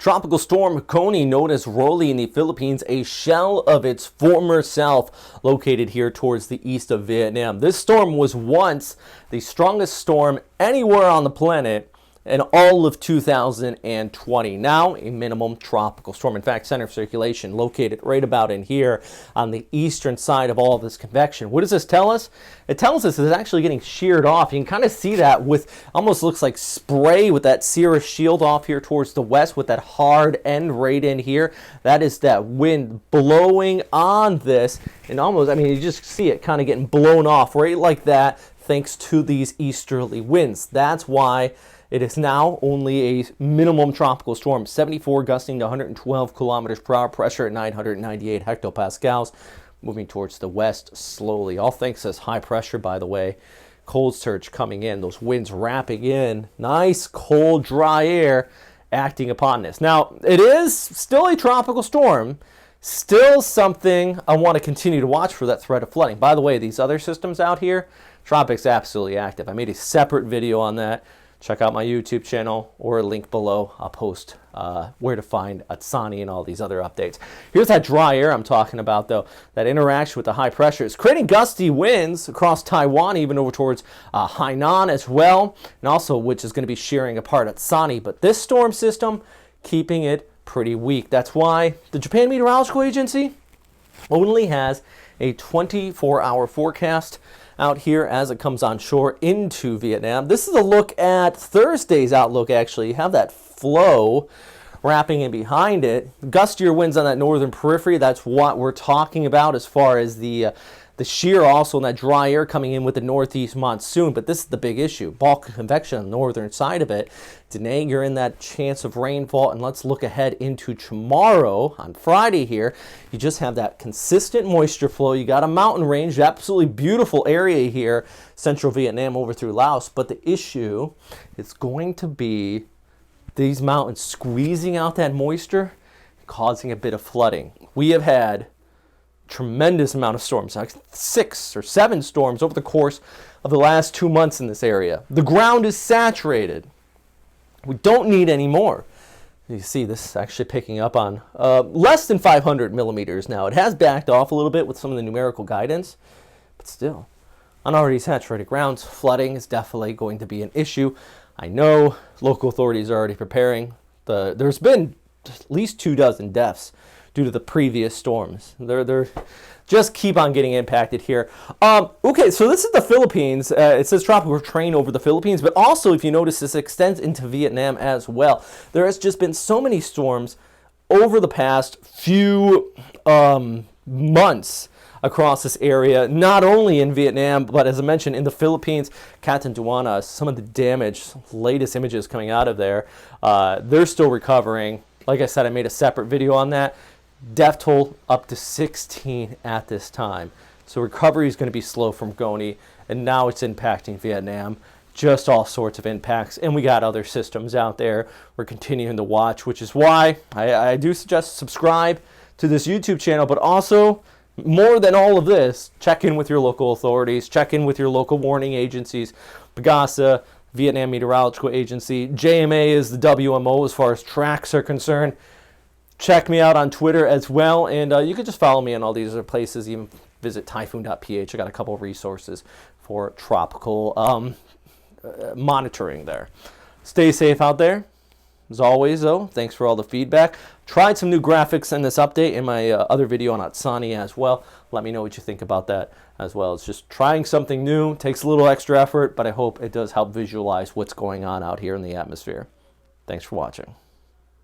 Tropical storm Goni, known as Rolly in the Philippines, a shell of its former self, located here towards the east of Vietnam. This storm was once the strongest storm anywhere on the planet in all of 2020. Now a minimum tropical storm. In fact, center of circulation located right about in here on the eastern side of all of this convection. What does this tell us? It tells us it's actually getting sheared off. You can kind of see that with almost looks like spray with that cirrus shield off here towards the west with that hard end right in here. That is that wind blowing on this, and almost, I mean, you just see it kind of getting blown off right like that thanks to these easterly winds. That's why it is now only a minimum tropical storm, 74 gusting to 112 kilometers per hour, pressure at 998 hectopascals, moving towards the west slowly. All thanks to this high pressure, by the way. Cold surge coming in, those winds wrapping in, nice cold dry air acting upon this. Now, it is still a tropical storm, still something I want to continue to watch for that threat of flooding. By the way, these other systems out here, tropic's absolutely active. I made a separate video on that. Check out my YouTube channel or a link below. I'll post where to find Atsani and all these other updates. Here's that dry air I'm talking about, though. That interaction with the high pressure is creating gusty winds across Taiwan, even over towards Hainan as well, and also which is going to be shearing apart Atsani. But this storm system keeping it pretty weak. That's why the Japan Meteorological Agency only has a 24-hour forecast out here as it comes on shore into Vietnam. This is a look at Thursday's outlook, actually. You have that flow wrapping in behind it. Gustier winds on that northern periphery. That's what we're talking about as far as the shear also and that dry air coming in with the northeast monsoon. But this is the big issue. Bulk convection on the northern side of it. Denying you're in that chance of rainfall. And let's look ahead into tomorrow on Friday here. You just have that consistent moisture flow. You got a mountain range, absolutely beautiful area here, central Vietnam over through Laos. But the issue is going to be these mountains squeezing out that moisture, causing a bit of flooding. We have had tremendous amount of storms, like 6 or 7 storms over the course of the last 2 months in this area. The ground is saturated. We don't need any more. You see this is actually picking up on less than 500 millimeters now. It has backed off a little bit with some of the numerical guidance, but still, on already saturated grounds, flooding is definitely going to be an issue. I know local authorities are already preparing. There's been at least 24 deaths due to the previous storms. They're just keep on getting impacted here. Okay, so this is the Philippines. It says tropical train over the Philippines, but also, if you notice, this extends into Vietnam as well. There has just been so many storms over the past few months across this area, not only in Vietnam, but as I mentioned, in the Philippines, Catanduanes, some of the damage, latest images coming out of there, they're still recovering. Like I said, I made a separate video on that. Death toll up to 16 at this time. So recovery is going to be slow from Goni, and now it's impacting Vietnam. Just all sorts of impacts, and we got other systems out there we're continuing to watch, which is why I do suggest subscribe to this YouTube channel, but also, more than all of this, check in with your local authorities, check in with your local warning agencies. PAGASA, Vietnam Meteorological Agency, JMA is the WMO as far as tracks are concerned. Check me out on Twitter as well, and you can just follow me on all these other places. Even visit typhoon.ph. I got a couple of resources for tropical monitoring there. Stay safe out there. As always, though, thanks for all the feedback. Tried some new graphics in this update in my other video on Atsani as well. Let me know what you think about that as well. It's just trying something new. Takes a little extra effort, but I hope it does help visualize what's going on out here in the atmosphere. Thanks for watching.